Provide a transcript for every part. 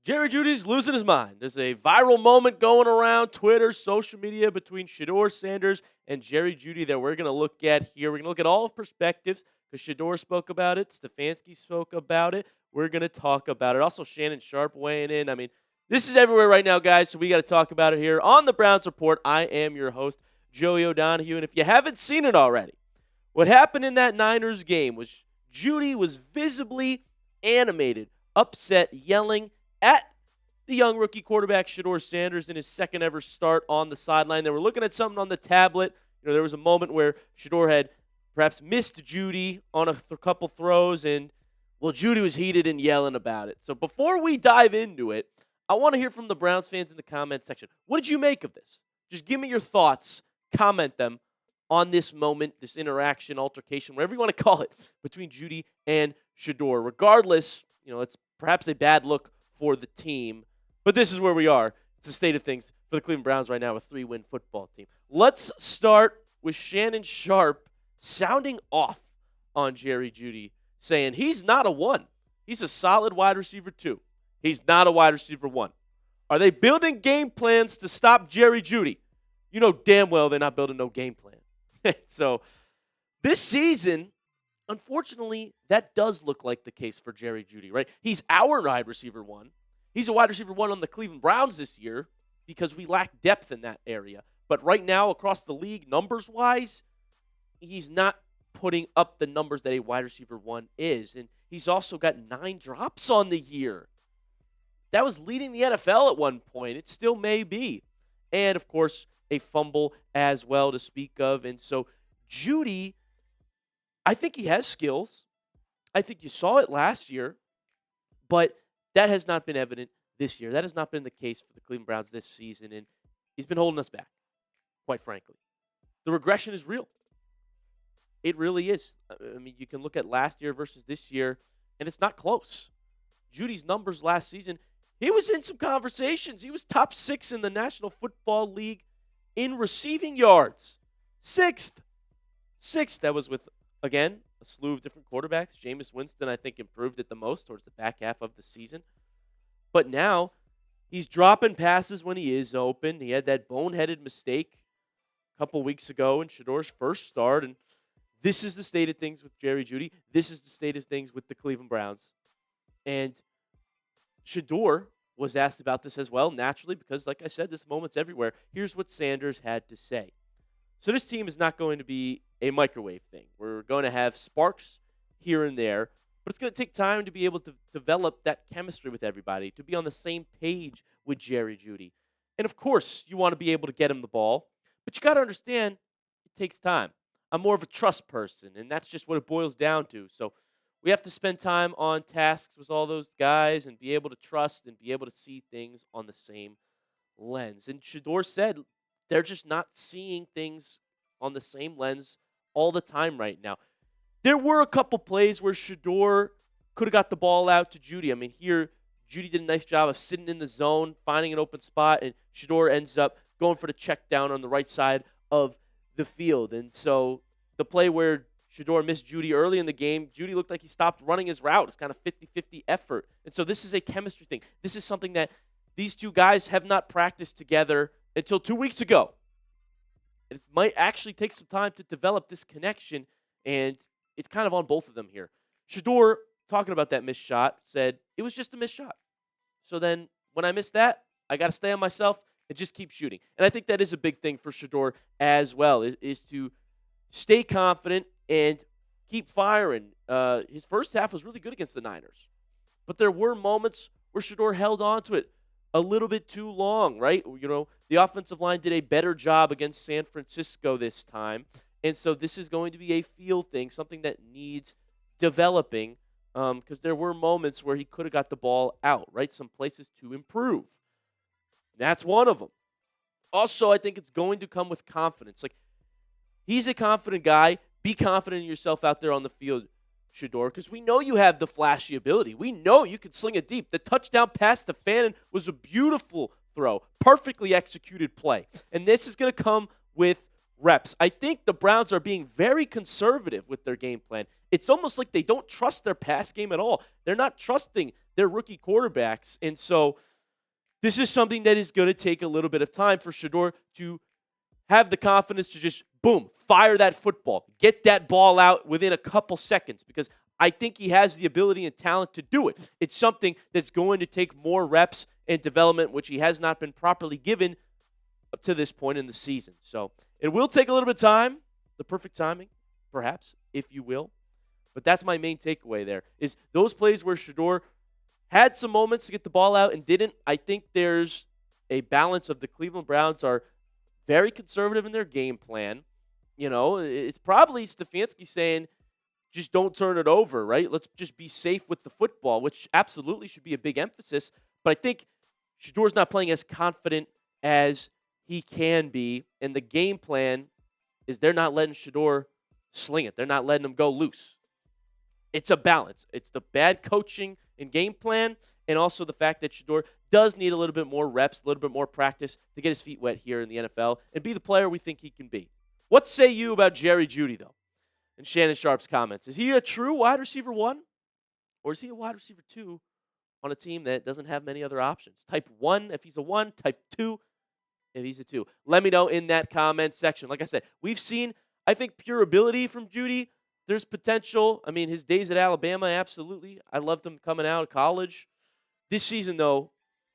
Jerry Jeudy's losing his mind. There's a viral moment going around Twitter, social media between Shedeur Sanders and Jerry Jeudy that we're going to look at here. We're going to look at all perspectives because Shedeur spoke about it, Stefanski spoke about it. We're going to talk about it. Also, Shannon Sharpe weighing in. I mean, this is everywhere right now, guys, so we got to talk about it here on the Browns Report. I am your host, Joey O'Donohue, and if you haven't seen it already, what happened in that Niners game was Jeudy was visibly animated, upset, yelling at the young rookie quarterback Shedeur Sanders in his second ever start on the sideline. They were looking at something on the tablet. There was a moment where Shedeur had perhaps missed Jeudy on a couple throws, and, Jeudy was heated and yelling about it. So before we dive into it, I want to hear from the Browns fans in the comment section. What did you make of this? Just give me your thoughts. Comment them on this moment, this interaction, altercation, whatever you want to call it, between Jeudy and Shedeur. Regardless, it's perhaps a bad look for the team, but this is where we are. It's the state of things for the Cleveland Browns right now, a 3-win football team. Let's start with Shannon Sharpe sounding off on Jerry Jeudy, saying he's not a 1. He's a solid wide receiver 2. He's not a wide receiver 1. Are they building game plans to stop Jerry Jeudy? You know damn well they're not building no game plan. So this season, unfortunately, that does look like the case for Jerry Jeudy, right? He's our wide receiver 1. He's a wide receiver 1 on the Cleveland Browns this year because we lack depth in that area. But right now, across the league, numbers-wise, he's not putting up the numbers that a wide receiver 1 is. And he's also got 9 drops on the year. That was leading the NFL at one point. It still may be. And, of course, a fumble as well to speak of. And so Jeudy, I think he has skills. I think you saw it last year, but that has not been evident this year. That has not been the case for the Cleveland Browns this season, and he's been holding us back, quite frankly. The regression is real. It really is. I mean, you can look at last year versus this year, and it's not close. Jeudy's numbers last season, he was in some conversations. He was top 6 in the National Football League in receiving yards. 6th. That was with, again, a slew of different quarterbacks. Jameis Winston, I think, improved it the most towards the back half of the season. But now, he's dropping passes when he is open. He had that boneheaded mistake a couple weeks ago in Shedeur's first start. And this is the state of things with Jerry Jeudy. This is the state of things with the Cleveland Browns. And Shedeur was asked about this as well, naturally, because, like I said, this moment's everywhere. Here's what Sanders had to say. So this team is not going to be a microwave thing. We're going to have sparks here and there, but it's going to take time to be able to develop that chemistry with everybody, to be on the same page with Jerry Jeudy. And, of course, you want to be able to get him the ball, but you got to understand it takes time. I'm more of a trust person, and that's just what it boils down to. So we have to spend time on tasks with all those guys and be able to trust and be able to see things on the same lens. And Shedeur said they're just not seeing things on the same lens all the time right now. There were a couple plays where Shedeur could have got the ball out to Jeudy. I mean, here, Jeudy did a nice job of sitting in the zone, finding an open spot, and Shedeur ends up going for the check down on the right side of the field. And so the play where Shedeur missed Jeudy early in the game, Jeudy looked like he stopped running his route. It's kind of 50-50 effort. And so this is a chemistry thing. This is something that these two guys have not practiced together until 2 weeks ago. It might actually take some time to develop this connection, and it's kind of on both of them here. Shedeur, talking about that missed shot, said, it was just a missed shot. So then when I miss that, I got to stay on myself and just keep shooting. And I think that is a big thing for Shedeur as well, is to stay confident and keep firing. His first half was really good against the Niners, but there were moments where Shedeur held on to it a little bit too long, right? The offensive line did a better job against San Francisco this time, and so this is going to be a feel thing, something that needs developing, because there were moments where he could have got the ball out, right? Some places to improve. That's one of them. Also, I think it's going to come with confidence. Like, he's a confident guy. Be confident in yourself out there on the field, Shedeur, because we know you have the flashy ability. We know you can sling it deep. The touchdown pass to Shannon was a beautiful throw, perfectly executed play. And this is going to come with reps. I think the Browns are being very conservative with their game plan. It's almost like they don't trust their pass game at all. They're not trusting They're rookie quarterbacks. And so this is something that is going to take a little bit of time for Shedeur to have the confidence to just, boom, fire that football, get that ball out within a couple seconds, because I think he has the ability and talent to do it. It's something that's going to take more reps and development, which he has not been properly given up to this point in the season. So it will take a little bit of time, the perfect timing, perhaps, if you will. But that's my main takeaway there, is those plays where Shedeur had some moments to get the ball out and didn't. I think there's a balance of the Cleveland Browns are very conservative in their game plan. You know, it's probably Stefanski saying, just don't turn it over, right? Let's just be safe with the football, which absolutely should be a big emphasis. But I think Shedeur's not playing as confident as he can be, and the game plan is they're not letting Shedeur sling it. They're not letting him go loose. It's a balance. It's the bad coaching and game plan, and also the fact that Shedeur does need a little bit more reps, a little bit more practice to get his feet wet here in the NFL and be the player we think he can be. What say you about Jerry Jeudy, though, and Shannon Sharpe's comments? Is he a true wide receiver 1, or is he a wide receiver 2 on a team that doesn't have many other options? Type 1 if he's a 1, type 2 if he's a 2. Let me know in that comment section. Like I said, we've seen, I think, pure ability from Jeudy. There's potential. I mean, his days at Alabama, absolutely. I loved him coming out of college. This season, though,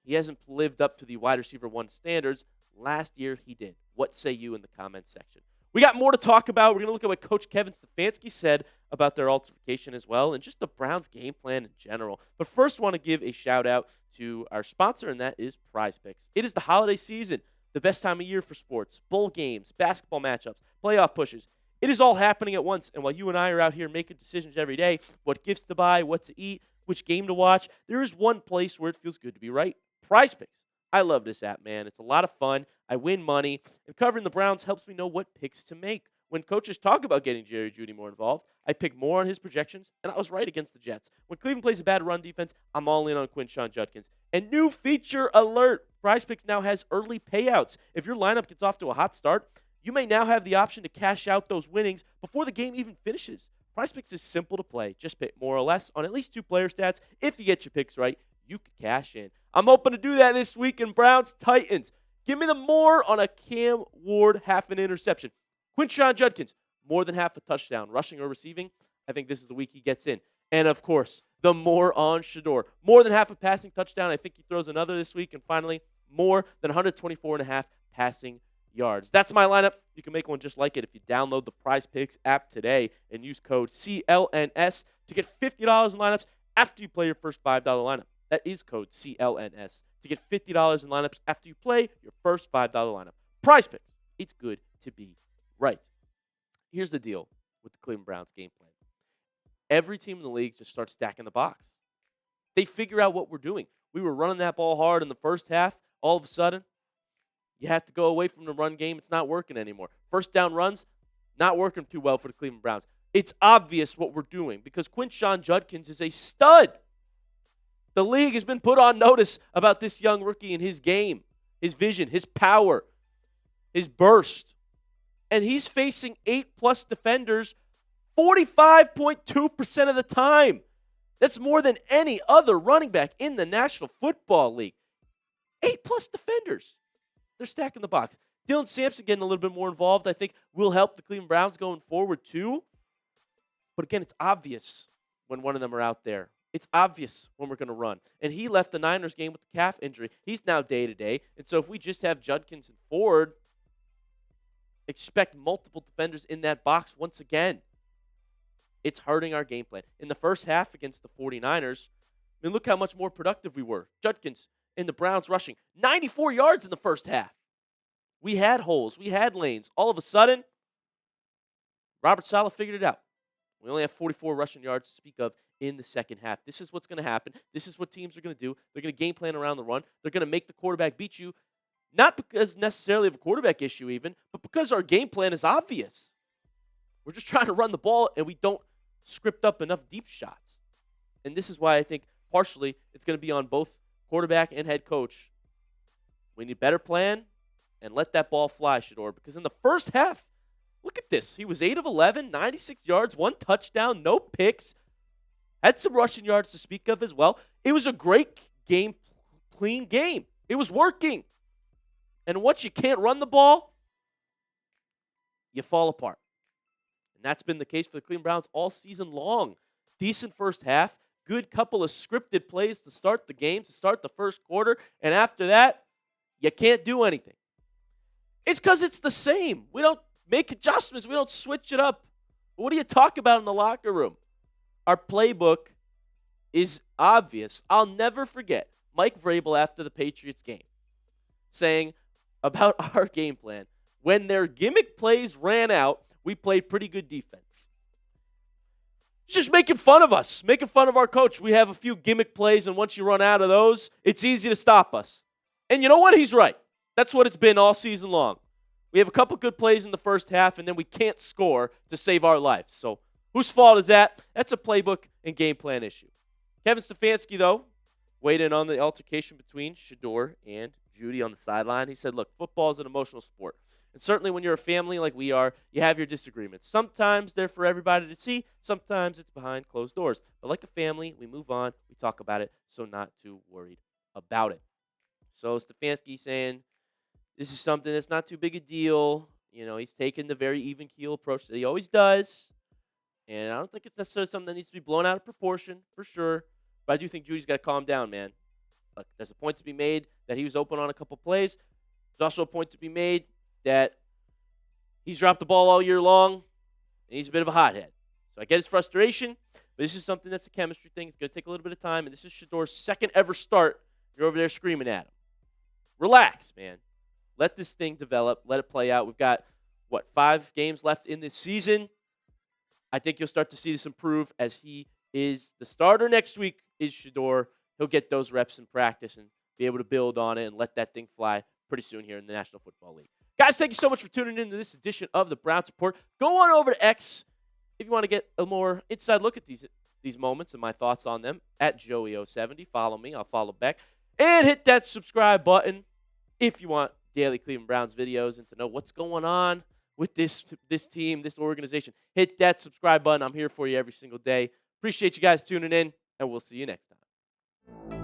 he hasn't lived up to the wide receiver 1 standards. Last year, he did. What say you in the comments section? We got more to talk about. We're going to look at what Coach Kevin Stefanski said about their altercation as well, and just the Browns' game plan in general. But first, I want to give a shout-out to our sponsor, and that is PrizePicks. It is the holiday season, the best time of year for sports, bowl games, basketball matchups, playoff pushes. It is all happening at once, and while you and I are out here making decisions every day, what gifts to buy, what to eat, which game to watch, there is one place where it feels good to be right: PrizePicks. I love this app, man. It's a lot of fun. I win money, and covering the Browns helps me know what picks to make. When coaches talk about getting Jerry Jeudy more involved, I pick more on his projections, and I was right against the Jets. When Cleveland plays a bad run defense, I'm all in on Quinshon Judkins. And new feature alert: PrizePicks now has early payouts. If your lineup gets off to a hot start, you may now have the option to cash out those winnings before the game even finishes. PrizePicks is simple to play. Just pick more or less on at least 2 player stats. If you get your picks right, you could cash in. I'm hoping to do that this week in Browns-Titans. Give me the more on a Cam Ward half an interception. Quinshon Judkins, more than half a touchdown, rushing or receiving. I think this is the week he gets in. And, of course, the more on Shedeur. More than half a passing touchdown. I think he throws another this week. And finally, more than 124.5 passing yards. That's my lineup. You can make one just like it if you download the PrizePicks app today and use code CLNS to get $50 in lineups after you play your first $5 lineup. That is code CLNS to get $50 in lineups after you play your first $5 lineup. PrizePicks. It's good to be right. Here's the deal with the Cleveland Browns game plan. Every team in the league just starts stacking the box. They figure out what we're doing. We were running that ball hard in the first half. All of a sudden, you have to go away from the run game. It's not working anymore. First down runs, not working too well for the Cleveland Browns. It's obvious what we're doing because Quinshon Judkins is a stud. The league has been put on notice about this young rookie and his game, his vision, his power, his burst. And he's facing 8+ defenders 45.2% of the time. That's more than any other running back in the National Football League. 8+ defenders. They're stacking the box. Dylan Sampson getting a little bit more involved, I think, will help the Cleveland Browns going forward too. But again, it's obvious when one of them are out there. It's obvious when we're going to run. And he left the Niners game with the calf injury. He's now day-to-day. And so if we just have Judkins and Ford, expect multiple defenders in that box once again. It's hurting our game plan. In the first half against the 49ers, I mean, look how much more productive we were. Judkins and the Browns rushing 94 yards in the first half. We had holes. We had lanes. All of a sudden, Robert Saleh figured it out. We only have 44 rushing yards to speak of in the second half. This is what's going to happen. This is what teams are going to do. They're going to game plan around the run. They're going to make the quarterback beat you, not because necessarily of a quarterback issue even, but because our game plan is obvious. We're just trying to run the ball, and we don't script up enough deep shots. And this is why I think partially it's going to be on both quarterback and head coach. We need a better plan and let that ball fly, Shedeur, because in the first half, look at this. He was 8 of 11, 96 yards, 1 touchdown, no picks. Had some rushing yards to speak of as well. It was a great game, clean game. It was working. And once you can't run the ball, you fall apart. And that's been the case for the Cleveland Browns all season long. Decent first half, good couple of scripted plays to start the game, to start the first quarter, and after that, you can't do anything. It's because it's the same. We don't make adjustments. We don't switch it up. What do you talk about in the locker room? Our playbook is obvious. I'll never forget Mike Vrabel after the Patriots game saying about our game plan, when their gimmick plays ran out, we played pretty good defense. He's just making fun of us, making fun of our coach. We have a few gimmick plays, and once you run out of those, it's easy to stop us. And you know what? He's right. That's what it's been all season long. We have a couple good plays in the first half, and then we can't score to save our lives. So whose fault is that? That's a playbook and game plan issue. Kevin Stefanski, though, weighed in on the altercation between Shedeur and Jeudy on the sideline. He said, look, football is an emotional sport. And certainly when you're a family like we are, you have your disagreements. Sometimes they're for everybody to see. Sometimes it's behind closed doors. But like a family, we move on. We talk about it, so not too worried about it. So Stefanski saying this is something that's not too big a deal. You know, he's taking the very even keel approach that he always does. And I don't think it's necessarily something that needs to be blown out of proportion, for sure. But I do think Judy's got to calm down, man. Look, there's a point to be made that he was open on a couple plays. There's also a point to be made that he's dropped the ball all year long, and he's a bit of a hothead. So I get his frustration, but this is something that's a chemistry thing. It's going to take a little bit of time, and this is Shedeur's second ever start. You're over there screaming at him. Relax, man. Let this thing develop. Let it play out. We've got, 5 games left in this season. I think you'll start to see this improve as he is the starter next week is Shedeur. He'll get those reps in practice and be able to build on it and let that thing fly pretty soon here in the National Football League. Guys, thank you so much for tuning into this edition of the Browns Report. Go on over to X if you want to get a more inside look at these moments and my thoughts on them at Joey070. Follow me. I'll follow back. And hit that subscribe button if you want daily Cleveland Browns videos and to know what's going on with this team, this organization. Hit that subscribe button. I'm here for you every single day. Appreciate you guys tuning in, and we'll see you next time.